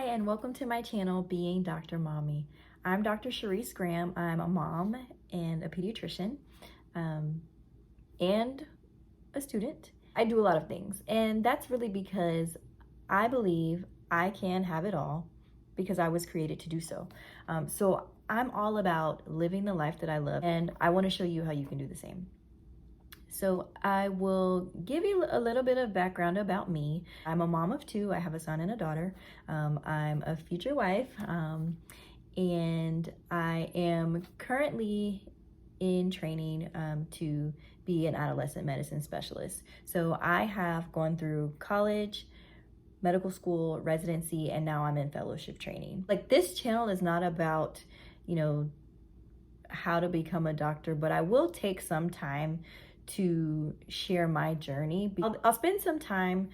Hi, and welcome to my channel, Being Dr. Mommy. I'm Dr. Charisse Graham. I'm a mom and a pediatrician and a student. I do a lot of things, and that's really because I believe I can have it all because I was created to do so. So I'm all about living the life that I love, and I want to show you how you can do the same. So I will give you a little bit of background about me. I'm a mom of two. I have a son and a daughter. I'm a future wife, and I am currently in training to be an adolescent medicine specialist. So I have gone through college, medical school, residency, and now I'm in fellowship training. Like, this channel is not about, how to become a doctor, but I will take some time to share my journey. I'll spend some time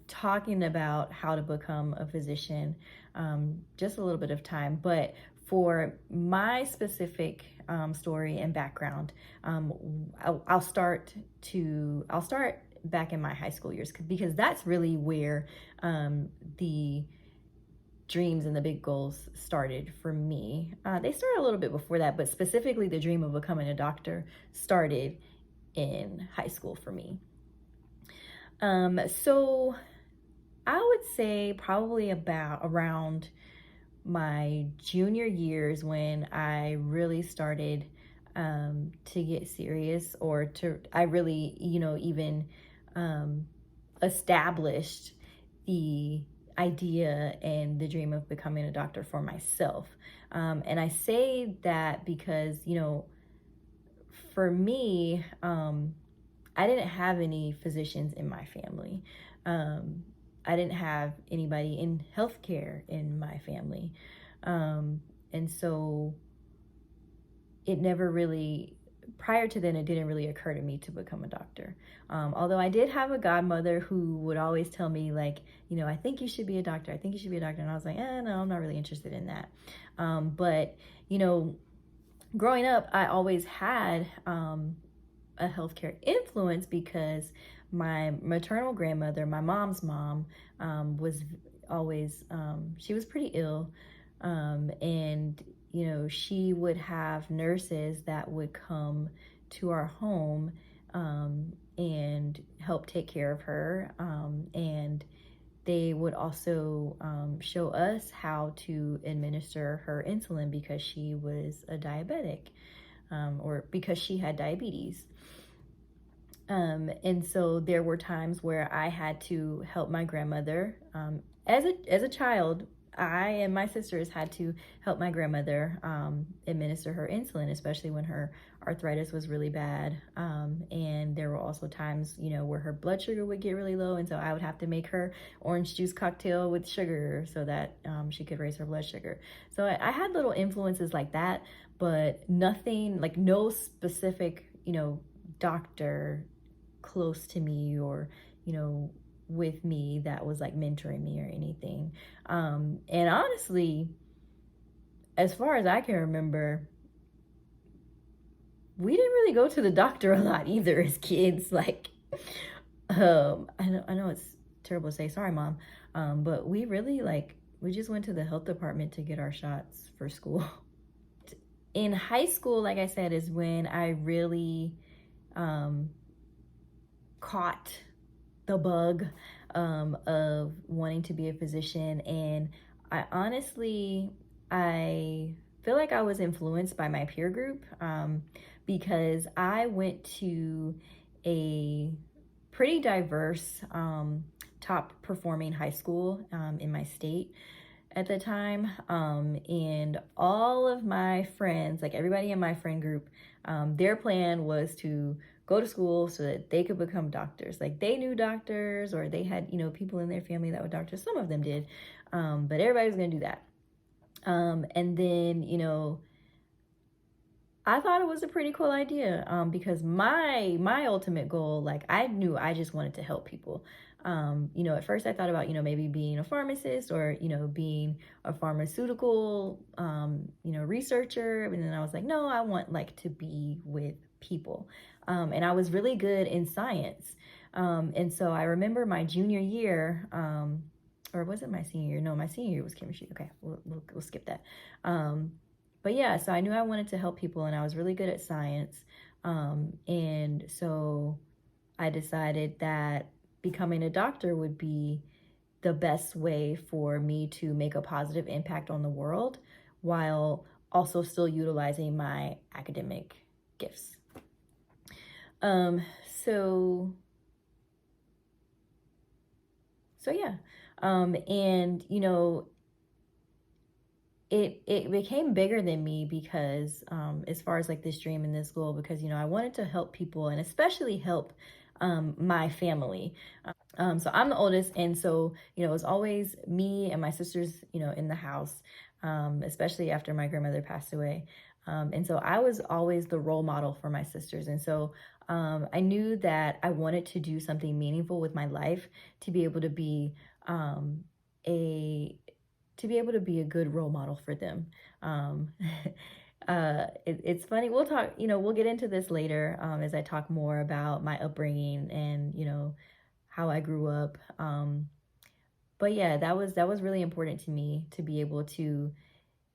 talking about how to become a physician, just a little bit of time. But for my specific story and background, I'll start back in my high school years, because that's really where the dreams and the big goals started for me. They started a little bit before that, but specifically the dream of becoming a doctor started in high school for me. So I would say probably around my junior years when I really started to get serious, or I really, even established the idea and the dream of becoming a doctor for myself. And I say that because, for me, I didn't have any physicians in my family. I didn't have anybody in healthcare in my family. And so it never really, prior to then, it didn't really occur to me to become a doctor. Although I did have a godmother who would always tell me, like, I think you should be a doctor. I think you should be a doctor. And I was like, no, I'm not really interested in that. But, growing up, I always had a healthcare influence because my maternal grandmother, my mom's mom, was always, she was pretty ill. And, she would have nurses that would come to our home and help take care of her. And they would also show us how to administer her insulin because she was a diabetic, or because she had diabetes. And so there were times where I had to help my grandmother. As a child, I and my sisters had to help my grandmother administer her insulin, especially when her arthritis was really bad. And there were also times, where her blood sugar would get really low. And so I would have to make her orange juice cocktail with sugar so that she could raise her blood sugar. So I had little influences like that, but nothing, like no specific, doctor close to me or, with me that was like mentoring me or anything. And honestly, as far as I can remember, we didn't really go to the doctor a lot either as kids. Like, I know it's terrible to say, sorry, Mom. But we really, we just went to the health department to get our shots for school. In high school, like I said, is when I really caught the bug of wanting to be a physician. And I feel like I was influenced by my peer group because I went to a pretty diverse top performing high school in my state at the time. And all of my friends, like everybody in my friend group, their plan was to go to school so that they could become doctors. Like, they knew doctors, or they had, people in their family that were doctors. Some of them did, but everybody was gonna do that. And then, I thought it was a pretty cool idea because my ultimate goal, like, I knew I just wanted to help people. At first I thought about, maybe being a pharmacist or, being a pharmaceutical, researcher. And then I was like, no, I want to be with people. And I was really good in science. And so I remember my junior year, or was it my senior year? No, my senior year was chemistry. Okay, we'll skip that. But yeah, so I knew I wanted to help people, and I was really good at science. And so I decided that becoming a doctor would be the best way for me to make a positive impact on the world while also still utilizing my academic gifts. Um, so yeah. And you know, it became bigger than me because as far as like this dream and this goal, because you know I wanted to help people and especially help my family. So I'm the oldest, and so you know it was always me and my sisters, you know, in the house, especially after my grandmother passed away. And so I was always the role model for my sisters, and so I knew that I wanted to do something meaningful with my life to be able to be a a good role model for them. Um, it's funny. We'll talk. You know, we'll get into this later as I talk more about my upbringing and you know how I grew up. But yeah, that was really important to me to be able to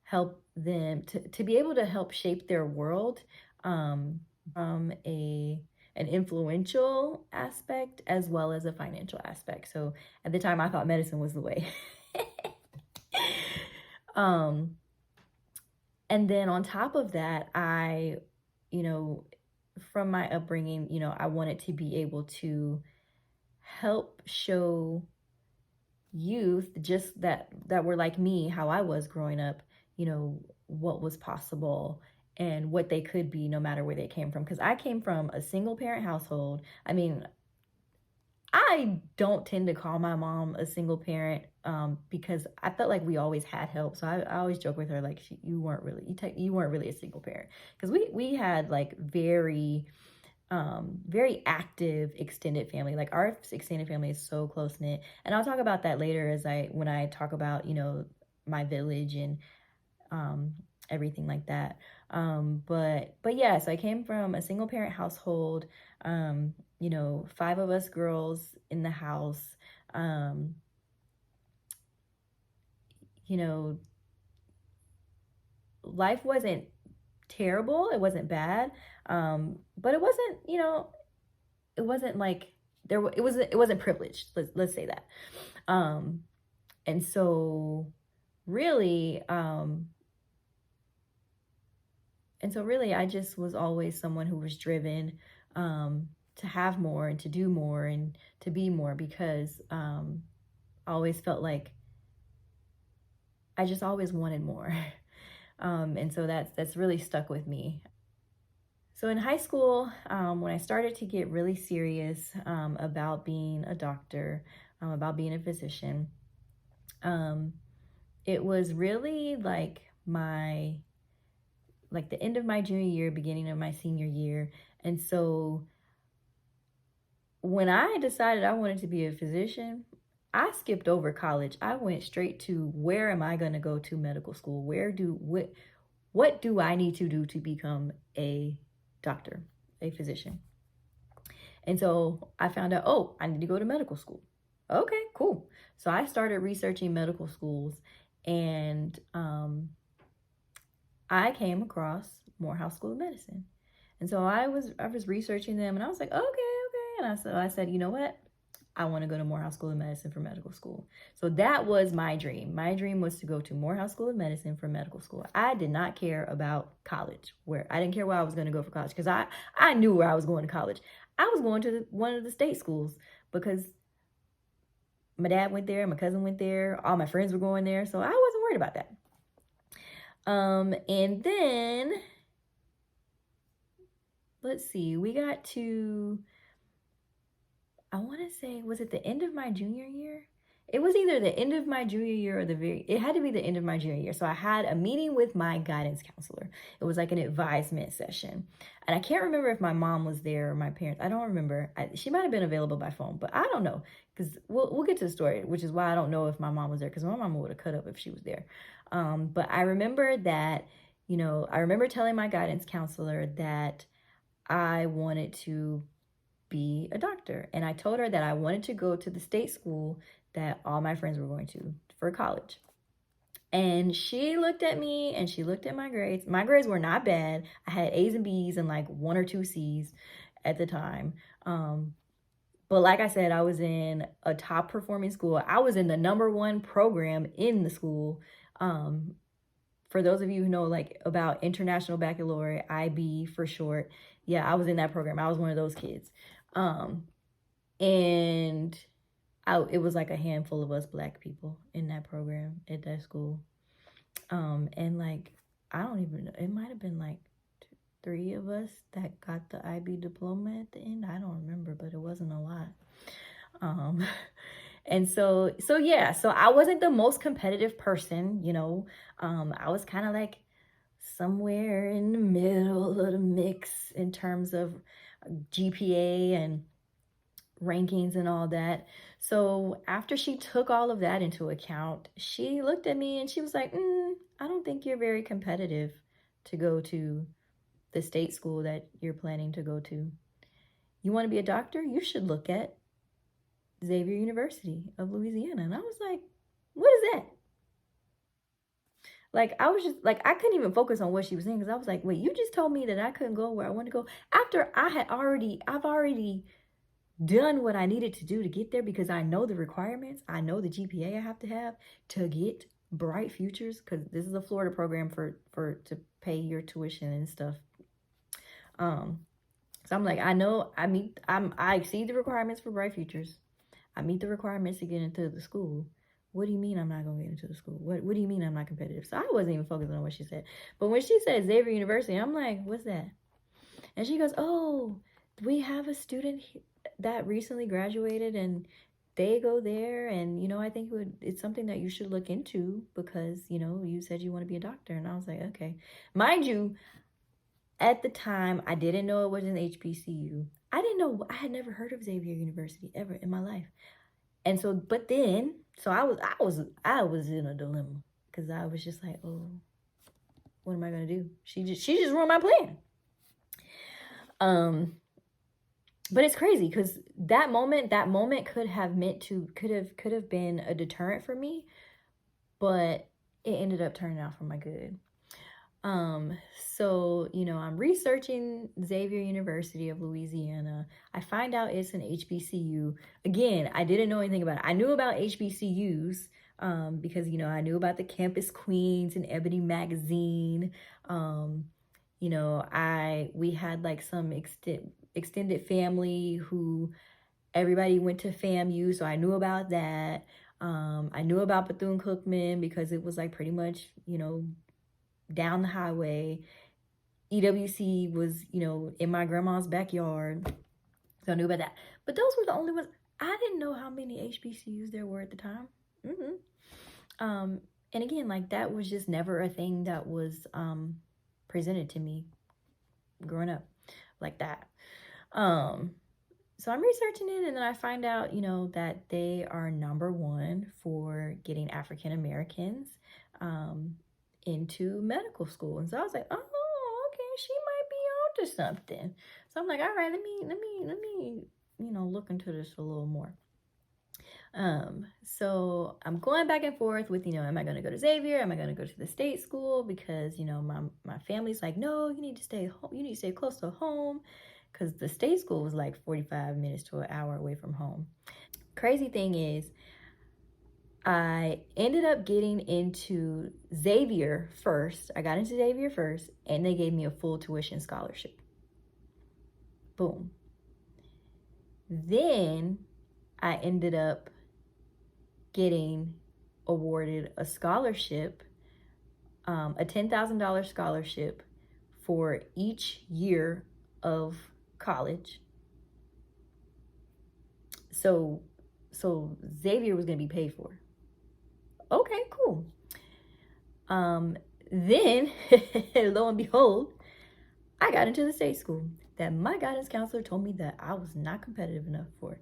help them to be able to help shape their world from a an influential aspect as well as a financial aspect. So at the time I thought medicine was the way. um and then on top of that, you know, from my upbringing, you know, I wanted to be able to help show youth just that were like me, how I was growing up, you know, what was possible and what they could be no matter where they came from. Because I came from a single parent household. I mean, I don't tend to call my mom a single parent because I felt like we always had help. So I always joke with her like you weren't really you weren't really a single parent because we had like very active extended family. Like our extended family is so close knit, and I'll talk about that later as when I talk about you know my village and everything like that. But yeah, so I came from a single parent household. You know, 5 of us girls in the house. You know, life wasn't terrible. It wasn't bad. But it wasn't, you know, it wasn't like it wasn't privileged. Let's say that. And so really, I just was always someone who was driven to have more and to do more and to be more because I always felt like I just always wanted more. And so that's really stuck with me. So in high school, when I started to get really serious about being a doctor, about being a physician, it was really like the end of my junior year, beginning of my senior year. And so when I decided I wanted to be a physician, I skipped over college. I went straight to where am I going to go to medical school? What do I need to do to become a doctor, a physician? And so I found out, oh, I need to go to medical school. Okay, cool. So I started researching medical schools, and I came across Morehouse School of Medicine. And so I was researching them, and I was like, okay. And I said, you know what? I want to go to Morehouse School of Medicine for medical school. So that was my dream. My dream was to go to Morehouse School of Medicine for medical school. I did not care about college. I didn't care where I was going to go for college because I knew where I was going to college. I was going to one of the state schools because my dad went there, my cousin went there, all my friends were going there, so I wasn't worried about that. And then let's see, we got to, I want to say, was it the end of my junior year? It was either the end of my junior year or it had to be the end of my junior year. So I had a meeting with my guidance counselor. It was like an advisement session. And I can't remember if my mom was there or my parents. I don't remember. She might have been available by phone, but I don't know. Because we'll get to the story, which is why I don't know if my mom was there. Because my mom would have cut up if she was there. But I remember that, you know, I remember telling my guidance counselor that I wanted to be a doctor. And I told her that I wanted to go to the state school that all my friends were going to for college. And she looked at me and she looked at my grades. My grades were not bad. I had A's and B's and like 1 or 2 C's at the time. But like I said, I was in a top performing school. I was in the #1 program in the school. For those of you who know like about International Baccalaureate, IB for short. Yeah, I was in that program. I was one of those kids. And it was like a handful of us Black people in that program at that school. And like, I don't even know, it might have been like 3 of us that got the IB diploma at the end. I don't remember, but it wasn't a lot. And so yeah, so I wasn't the most competitive person, you know. I was kind of like somewhere in the middle of the mix in terms of GPA and rankings and all that. So after she took all of that into account, she looked at me and she was like, I don't think you're very competitive to go to the state school that you're planning to go to. You want to be a doctor? You should look at Xavier University of Louisiana. And I was like, what is that? Like, I was just like, I couldn't even focus on what she was saying, because I was like, wait, you just told me that I couldn't go where I wanted to go after I've already done what I needed to do to get there, because I know the requirements. I know the GPA I have to get Bright Futures, because this is a Florida program to pay your tuition and stuff. So I'm like, I know I exceed the requirements for Bright Futures. I meet the requirements to get into the school. What do you mean I'm not going to get into the school? What do you mean I'm not competitive? So I wasn't even focusing on what she said. But when she said Xavier University, I'm like, what's that? And she goes, oh, we have a student that recently graduated and they go there. And, you know, I think it's something that you should look into, because, you know, you said you want to be a doctor. And I was like, okay. Mind you, at the time, I didn't know it was an HBCU. I didn't know. I had never heard of Xavier University ever in my life. And so, but then, so I was in a dilemma, because I was just like, oh, what am I gonna do? She just ruined my plan. But it's crazy, because that moment could have been a deterrent for me, but it ended up turning out for my good. So, you know, I'm researching Xavier University of Louisiana. I find out it's an HBCU. Again, I didn't know anything about it. I knew about HBCUs, because, you know, I knew about the Campus Queens and Ebony Magazine. You know, we had like some extended family who everybody went to FAMU, so I knew about that. I knew about Bethune-Cookman because it was like pretty much, you know, down the highway. EWC was, you know, in my grandma's backyard, so I knew about that. But those were the only ones. I didn't know how many HBCUs there were at the time. And again, like, that was just never a thing that was presented to me growing up like that. So I'm researching it, and then I find out, you know, that they are #1 for getting African Americans into medical school. And so I was like, oh, okay, she might be onto something. So I'm like, all right, let me, you know, look into this a little more. So I'm going back and forth with, you know, am I going to go to Xavier? Am I going to go to the state school? Because, you know, my family's like, no, you need to stay home. You need to stay close to home, because the state school was like 45 minutes to an hour away from home. Crazy thing is, I ended up getting into Xavier first. I got into Xavier first, and they gave me a full tuition scholarship. Boom. Then I ended up getting awarded a scholarship, a $10,000 scholarship for each year of college. So Xavier was going to be paid for. Okay, cool. Then, lo and behold, I got into the state school that my guidance counselor told me that I was not competitive enough for.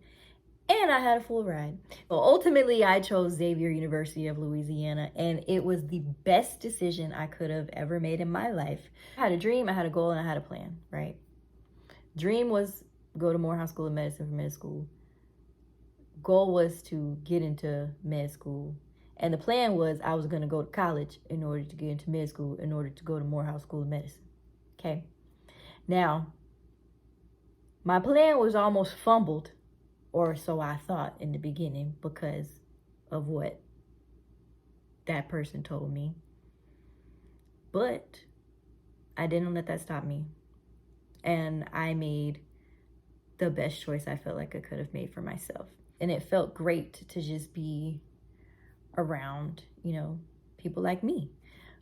And I had a full ride. Well, ultimately, I chose Xavier University of Louisiana, and it was the best decision I could have ever made in my life. I had a dream, I had a goal, and I had a plan, right? Dream was go to Morehouse School of Medicine for med school. goal was to get into med school. And the plan was I was going to go to college in order to get into med school, in order to go to Morehouse School of Medicine. Okay. Now, my plan was almost fumbled, or so I thought in the beginning, because of what that person told me. But I didn't let that stop me. And I made the best choice I felt like I could have made for myself. And it felt great to just be around, people like me.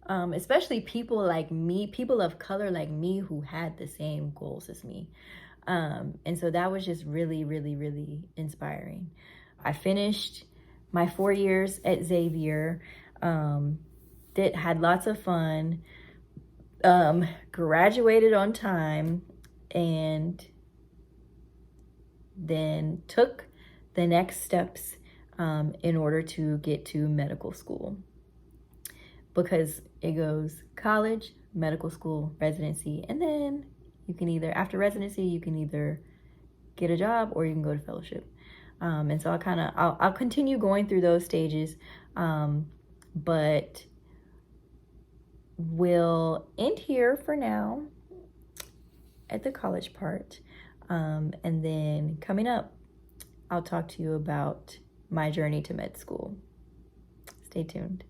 Especially people like me, people of color like me who had the same goals as me. And so that was just really, really, really inspiring. I finished my 4 years at Xavier, had lots of fun, graduated on time, and then took the next steps in order to get to medical school. Because it goes college, medical school, residency, and then you can either, after residency, you can either get a job or you can go to fellowship. And so I'll continue going through those stages, but we'll end here for now at the college part. And then coming up, I'll talk to you about my journey to med school. Stay tuned.